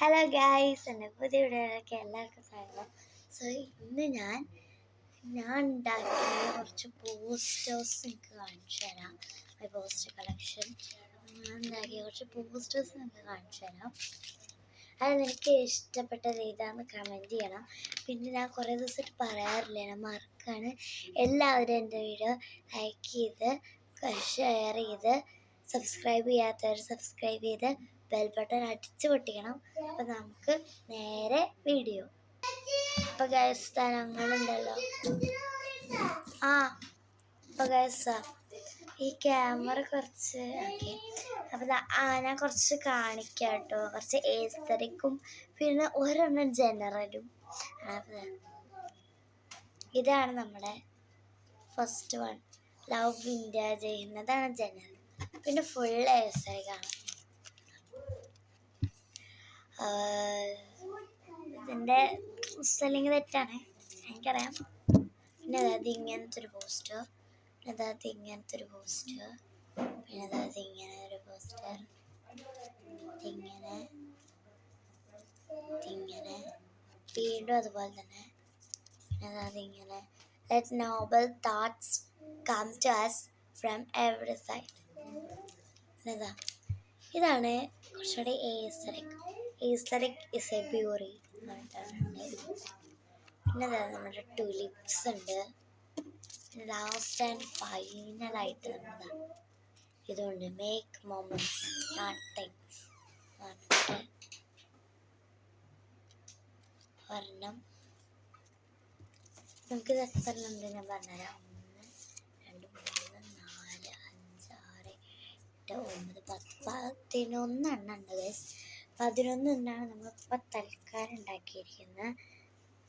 Hello guys, എൻ്റെ പുതിയ വീഡിയോയിലേക്ക് എല്ലാവർക്കും സ്വാഗതം. സോ ഇന്ന് ഞാൻ ഉണ്ടാക്കിയ കുറച്ച് പോസ്റ്റേഴ്സ് നിങ്ങൾക്ക് കാണിച്ചു തരാം. പോസ്റ്റർ കളക്ഷൻ ഞാൻ ഉണ്ടാക്കിയ കുറച്ച് പോസ്റ്റേഴ്സ് നിങ്ങൾക്ക് കാണിച്ചു തരാം. അത് നിങ്ങൾക്ക് ഇഷ്ടപ്പെട്ടത് ഏതാണെന്ന് കമൻറ്റ് ചെയ്യണം. പിന്നെ ഞാൻ കുറേ ദിവസമായിട്ട് പറയാറില്ല, ഞാൻ മറക്കാണ്. എല്ലാവരും എൻ്റെ വീഡിയോ ലൈക്ക് ചെയ്ത് ഷെയർ ചെയ്ത് സബ്സ്ക്രൈബ് ചെയ്യാത്തവർ സബ്സ്ക്രൈബ് ചെയ്ത് ബെൽ ബട്ടൺ അടിച്ചു പൊട്ടിക്കണം. അപ്പം നമുക്ക് നേരെ വീഡിയോ. അപ്പം ഗൈസ് ഞങ്ങളുണ്ടല്ലോ അപ്പം ഗൈസ് ഈ ക്യാമറ കുറച്ച് ഓക്കെ. അപ്പം ഞാൻ കുറച്ച് കാണിക്കാം കേട്ടോ. കുറച്ച് ഏസ്തറിക്കും പിന്നെ ഒരെണ്ണം ജനറലും. ഇതാണ് നമ്മുടെ ഫസ്റ്റ് വൺ, ലവ് ഇന്ത്യ ചെയ്യുന്നതാണ് ജനറൽ. പിന്നെ ഫുൾ ഏസ്തറിക്കാണ്. ഇതിൻ്റെ സ്പെല്ലിങ് തെറ്റാണ്, എനിക്കറിയാം. പിന്നെ അതായത് ഇങ്ങനത്തെ ഒരു പോസ്റ്റർ, പിന്നെ അതായത് ഇങ്ങനത്തെ ഒരു പോസ്റ്റർ, പിന്നെ അതായത് ഇങ്ങനെ ഒരു പോസ്റ്റർ, ഇങ്ങനെ വീണ്ടും അതുപോലെ തന്നെ. പിന്നെ അതായത് ഇങ്ങനെ let noble thoughts come to us from every side. ഇതാണ് കുറച്ചുകൂടി ഏസ്തറിക് ഇസ് എ ബ്യൂറി. പിന്നെ നമ്മുടെ ടുലിപ്സ് ഉണ്ട്. പിന്നെ ലാസ്റ്റ് ആൻഡ് ഫൈനലായിട്ട് നമ്മുടെ ഇതുണ്ട്, മേക്ക് മൊമെന്റ്സ് നോട്ട് തിങ്സ്. ഒരെണ്ണം നമുക്കിത് എത്ര ഉണ്ട് ഞാൻ പറഞ്ഞുതരാം. 1 2 3 4 5 6 8 9 10 11 എണ്ണം ഉണ്ട് ഗൈസ്. 11 എണ്ണമാണ് നമ്മളിപ്പോൾ തൽക്കാലം ഉണ്ടാക്കിയിരിക്കുന്നത്.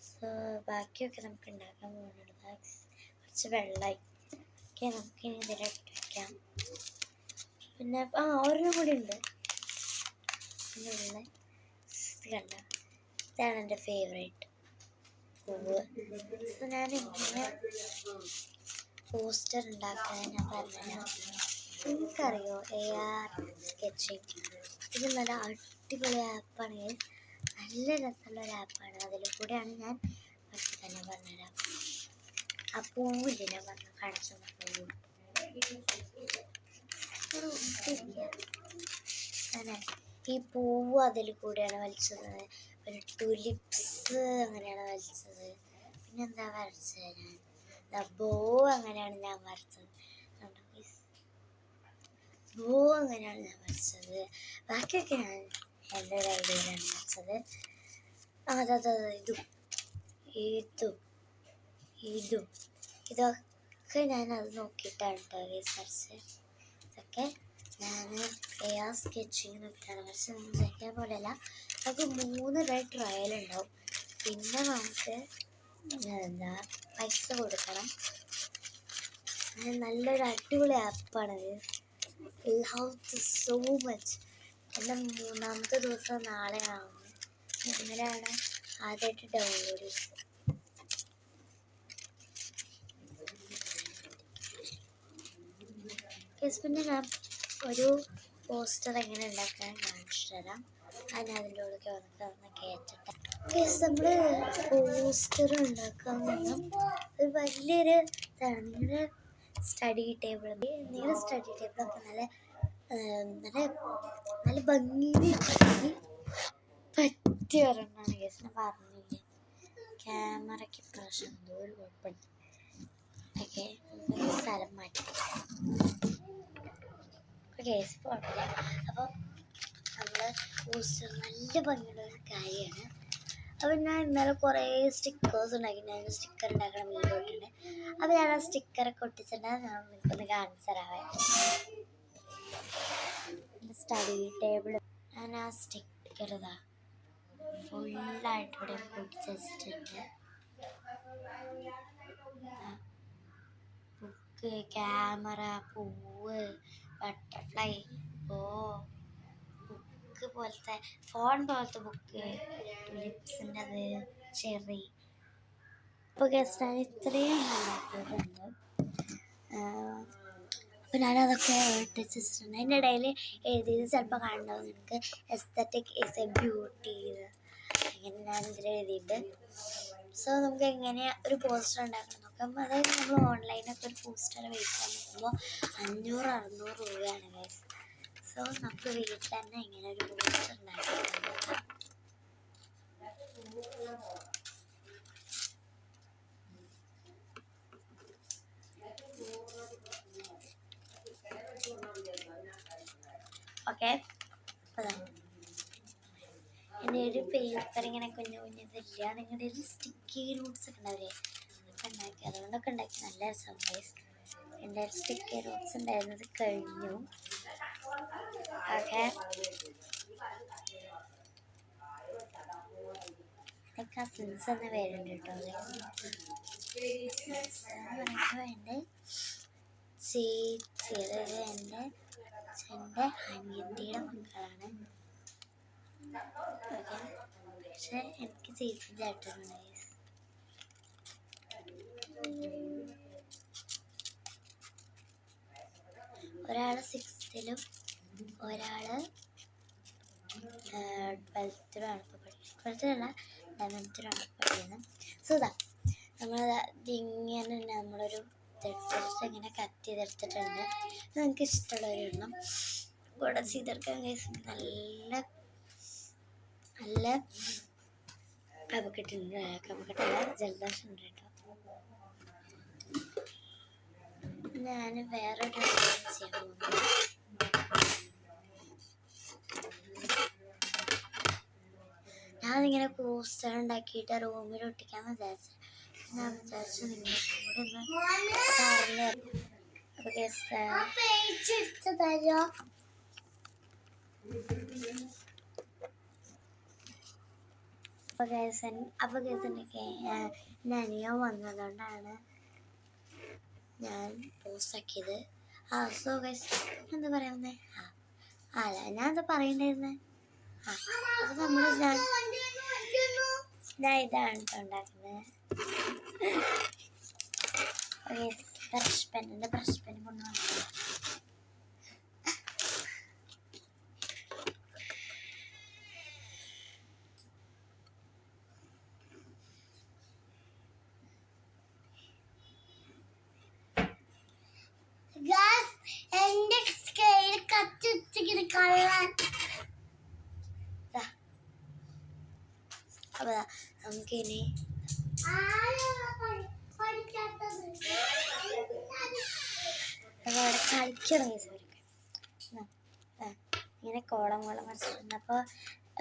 സോ ബാക്കിയൊക്കെ നമുക്ക് ഉണ്ടാക്കാൻ പോകുന്നുണ്ട്. കുറച്ച് വെള്ളമായി ഒക്കെ നമുക്കിനി ഇതിലിട്ട് വയ്ക്കാം. പിന്നെ ഒരെണ്ണം കൂടി ഉണ്ട്. പിന്നെ ഉള്ള കണ്ട, ഇതാണ് എൻ്റെ ഫേവറേറ്റ് പൂവ്. സോ ഞാൻ ഇങ്ങനെ പോസ്റ്റർ ഉണ്ടാക്കാൻ ഞാൻ പറഞ്ഞുതരാം. നിങ്ങൾക്കറിയോ AR സ്കെച്ചിങ്? ഇത് നല്ല അടിപൊളി ആപ്പാണ്, നല്ല രസമുള്ള ഒരു ആപ്പാണ്. അതിൽ കൂടെയാണ് ഞാൻ തന്നെ പറഞ്ഞുതരാം. ആ പൂവില്ല ഞാൻ പറഞ്ഞു കാണിച്ചു പൂവ്. ഈ പൂവ് അതിൽ കൂടെയാണ് വലിച്ചത്. പിന്നെ ടുലിപ്സ് അങ്ങനെയാണ് വലിച്ചത്. പിന്നെ എന്താ വരച്ചത് ഞാൻ ബോ അങ്ങനെയാണ് ഞാൻ വരച്ചത്. ബോ അങ്ങനെയാണ് ഞാൻ വരച്ചത്. ബാക്കിയൊക്കെ ഞാൻ എൻ്റെ ഒരു ഐഡിയയിലാണ് വരച്ചത്. ഇതൊക്കെ ഞാൻ അത് നോക്കിയിട്ടാണ് കേട്ടോ വരച്ചത്. ഇതൊക്കെ ഞാൻ AR സ്കെച്ചിങ് നോക്കിയിട്ടാണ് വരച്ചത്. വിചാരിക്കാൻ പോലെയല്ല, നമുക്ക് 3 ട്രയൽ ഉണ്ടാവും. പിന്നെ നമുക്ക് പൈസ കൊടുക്കണം. നല്ലൊരു അടിപൊളി ആപ്പാണത്. Love this so much. എൻ്റെ 3ാമത്തെ ദിവസം നാളെ ആവുന്നു. ഇന്നലെയാണ് ആദ്യമായിട്ട് ഡൗൺലോഡ് ചെയ്തത്. പിന്നെ ഞാൻ ഒരു പോസ്റ്റർ എങ്ങനെ ഉണ്ടാക്കാൻ കാണിച്ചു തരാം. അതിൻ്റെ ഉള്ളിൽ വന്ന് കയറ്റട്ടെ. നമ്മൾ പോസ്റ്റർ ഉണ്ടാക്കാൻ വേണം ഒരു വലിയൊരു ഇതാണ്. നിങ്ങളുടെ സ്റ്റഡി ടേബിളൊക്കെ നല്ല ഭംഗിയിൽ പറ്റിയ ഒരെണ്ണമാണ് കേസ്. ഞാൻ പറഞ്ഞില്ലേ, ക്യാമറയ്ക്ക് പ്രാവശ്യം എന്തോ ഒരു കുഴപ്പമുണ്ട്. ഓക്കെ, സ്ഥലം മാറ്റി കേസ് കുഴപ്പമില്ല. അപ്പോൾ നമ്മൾ പോസ്റ്റർ നല്ല ഭംഗിയുള്ള ഒരു കാര്യമാണ്. അപ്പോൾ ഞാൻ ഇന്നലെ കുറേ സ്റ്റിക്കേഴ്സ് ഉണ്ടാക്കി. ഞാൻ സ്റ്റിക്കർ ഉണ്ടാക്കണ വീഡിയോ ഇട്ടുണ്ട്. അപ്പോൾ ഞാൻ ആ സ്റ്റിക്കറൊക്കെ ഒട്ടിച്ചിട്ടുണ്ടെങ്കിൽ ഞാൻ നിങ്ങൾക്കൊന്ന് കാണിച്ചു തരാവേ. സ്റ്റഡി ടേബിൾ ഞാൻ ആ സ്റ്റിക്കർ ഫുള്ളായിട്ട് ഇവിടെ ഒട്ടിച്ച് വെച്ചിട്ടുണ്ട്. ബുക്ക്, ക്യാമറ, പൂവ്, ബട്ടർഫ്ലൈ, ബുക്ക് പോലത്തെ ഫോൺ പോലത്തെ ബുക്ക്, ടുലിപ്സിൻ്റെ അത്, ചെറി. അപ്പോൾ ഗസ്റ്റ് ഞാൻ ഇത്രയും ഉണ്ടാക്കിയിട്ടുണ്ട്. അപ്പോൾ ഞാനതൊക്കെ ഒട്ടിച്ച് വെച്ചിട്ടുണ്ട്. അതിൻ്റെ ഇടയിൽ എഴുതിയത് ചിലപ്പോൾ കാണണ്ടാവും നിങ്ങൾക്ക്, എസ്തറ്റിക് ഈസ് എ ബ്യൂട്ടി, അങ്ങനെ ഞാനിതിൽ എഴുതിയിട്ട്. സോ നമുക്ക് എങ്ങനെ ഒരു പോസ്റ്റർ ഉണ്ടാക്കണം നോക്കാം. അതായത് നമ്മൾ ഓൺലൈനൊക്കെ ഒരു പോസ്റ്റർ മേടിക്കാൻ നോക്കുമ്പോൾ 500-600 രൂപയാണ് ഗൈസ്. സോ നമുക്ക് വീട്ടിൽ തന്നെ ഇങ്ങനെ ഒരു പോസ്റ്റർ ഉണ്ടാക്കി നോക്കാം. ഓക്കെ, എൻ്റെ ഒരു പേപ്പർ ഇങ്ങനെ കുഞ്ഞിതില്ല, നിങ്ങളുടെ ഒരു സ്റ്റിക്കി നോട്ട്സ് ഒക്കെ ഉണ്ടാവില്ലേ, അതൊക്കെ ഉണ്ടാക്കി, അതുകൊണ്ടൊക്കെ ഉണ്ടാക്കി നല്ല സർപ്രൈസ്. എൻ്റെ ഒരു സ്റ്റിക്കി നോട്ട്സ് ഉണ്ടായിരുന്നത് കഴിഞ്ഞു. ഓക്കെ, എൻ്റെ കസിൻസ് എന്ന പേരുണ്ട് കേട്ടോ. കസിൻസ് എന്ന് പറയുമ്പോൾ എൻ്റെ ചേച്ചി, അതായത് എൻ്റെ അച്ഛൻ്റെ അനിയത്തിയുടെ മക്കളാണ്. ഓക്കെ, പക്ഷെ എനിക്ക് ചേച്ചി ചേട്ടനുണ്ട്. ഒരാൾ 6th ഒരാൾ 12th-ലാണ് ഇപ്പോൾ പഠിക്കുന്നത്. 12th-ലല്ല 11th-ലാണ് പഠിക്കുന്നത്. സോ നമ്മളിങ്ങനെ നമ്മളൊരു ഇങ്ങനെ കട്ട് ചെയ്തെടുത്തിട്ടുണ്ട്. നമുക്ക് ഇഷ്ടമുള്ളവരെണ്ണം കൂടെ ചെയ്തെടുക്കാൻ നല്ല നല്ല കപക്കെട്ടല്ല ജലദോഷം ഉണ്ട് കേട്ടോ. ഞാൻ വേറൊരു ചെയ്യാൻ പോകുന്നു. ഞാനിങ്ങനെ പോസ്റ്റർ ഉണ്ടാക്കിയിട്ട് റൂമിൽ ഒട്ടിക്കാമെന്ന് വിചാരിച്ചു. ഞാൻ വിചാരിച്ചു നിങ്ങളുടെ കൂടെ ഒന്ന് പറഞ്ഞു. അപ്പോൾ കേസൊക്കെ നനിയോ വന്നതുകൊണ്ടാണ് ഞാൻ പോസ്റ്റാക്കിയത്. സോ ഗൈസ് എന്താ പറയുന്നത്, അല്ല ഞാൻ എന്താ പറയണ്ടായിരുന്നത്, അപ്പോൾ നമ്മൾ ഞാൻ ഇതാണ് ഉണ്ടാക്കുന്നത്. ബ്രഷ് പെൻ, എൻ്റെ ബ്രഷ് പെൻ കൊണ്ടുവന്നു. എന്റെ സ്കെയിൽ കത്തിച്ചിങ്ങനെ കളയാൻ. അപ്പൊ നമുക്കിനി കളിക്കണം. ഇങ്ങനെ കോളം വരച്ചിട്ടുണ്ട്. അപ്പോൾ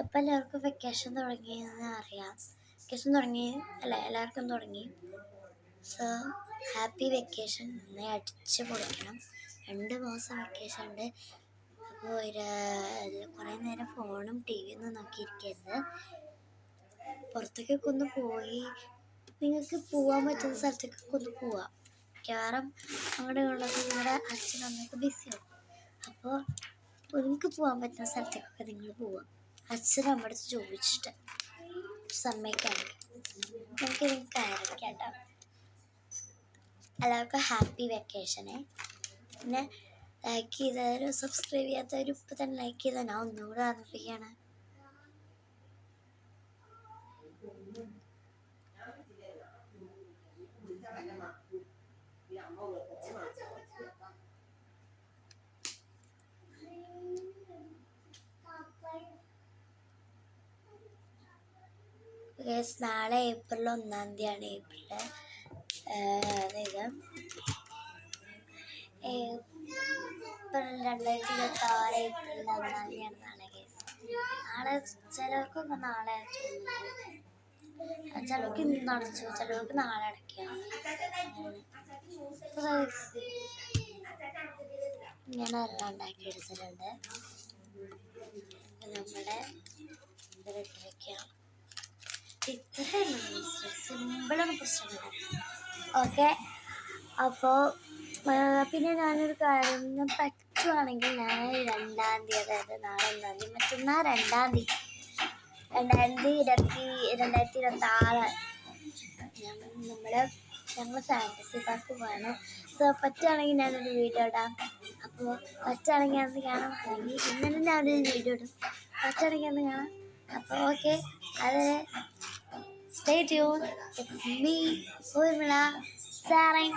ഇപ്പം എല്ലാവർക്കും വെക്കേഷൻ തുടങ്ങിയെന്ന് അറിയാം. വെക്കേഷൻ തുടങ്ങി അല്ല, എല്ലാവർക്കും തുടങ്ങി. സോ ഹാപ്പി വെക്കേഷൻ, നന്നായി അടിച്ച് പൊളിക്കണം. 2 മാസം വെക്കേഷൻ ഉണ്ട്. അപ്പോൾ കുറേ നേരം ഫോണും TV-യൊന്നും നോക്കിയിരിക്കരുത്. പുറത്തേക്കൊക്കെ ഒന്ന് പോയി നിങ്ങൾക്ക് പോകാൻ പറ്റുന്ന സ്ഥലത്തേക്കൊക്കെ ഒന്ന് പോവാം. മിക്കവാറും അവിടെ ഉള്ളത് നിങ്ങളുടെ അച്ഛനമ്മയൊക്കെ ബിസിയാവും. അപ്പോൾ നിങ്ങൾക്ക് പോകാൻ പറ്റുന്ന സ്ഥലത്തേക്കൊക്കെ നിങ്ങൾ പോവാം. അച്ഛനമ്മ അടുത്ത് ചോദിച്ചിട്ട് സമ്മതിക്കാണെങ്കിൽ നമുക്ക് നിങ്ങൾക്ക് ആയിരിക്കാം കേട്ടോ. എല്ലാവർക്കും ഹാപ്പി വെക്കേഷനെ. പിന്നെ ലൈക്ക് ചെയ്തവരും സബ്സ്ക്രൈബ് ചെയ്യാത്തവരും ഇപ്പം തന്നെ ലൈക്ക് ചെയ്താൽ ഞാൻ ഒന്നുകൂടെ ഓർമ്മിപ്പിക്കുകയാണ്. നാളെ ഏപ്രിൽ 1-ാം തീയതിയാണ്. അതായത് ഏപ്രിൽ 2026 ഏപ്രിൽ 1-ാം തീയതിയാണ് നാളെ. നാളെ ചിലവർക്കൊക്കെ നാളെ ചിലർക്ക് ഇന്ന് അടച്ചു, ചിലർക്ക് നാളെ അടയ്ക്കുക. ഇങ്ങനെ എല്ലാം ഉണ്ടാക്കിയെടുത്തിട്ടുണ്ട്. നമ്മുടെ ഇതിലിട്ട് വയ്ക്കാം. ഇത്രയും സിമ്പിളാണ് പ്രശ്നങ്ങൾ. ഓക്കെ, അപ്പോൾ പിന്നെ ഞാനൊരു കാര്യം, ഞാൻ പറ്റുവാണെങ്കിൽ ഞാൻ 2-ാം തീയതി, അതായത് നാളെ 1-ാം തീയതി, മറ്റന്നാൾ 2-ാം തീയതി 2026 ഞങ്ങൾ ഫാൻറ്റസി പാർക്ക് പോവാണ്. സോ പറ്റുവാണെങ്കിൽ ഞാനൊരു വീഡിയോ ഇടാം. അപ്പോൾ പറ്റുകയാണെങ്കിൽ അന്ന് കാണാം, അല്ലെങ്കിൽ ഇന്നലെ ഞാൻ ഒരു വീഡിയോ ഇടും, പറ്റുകയാണെങ്കിൽ അന്ന് കാണാം. അപ്പോൾ ഓക്കെ, അത് stay tuned. It's me, Urmila, signing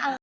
out.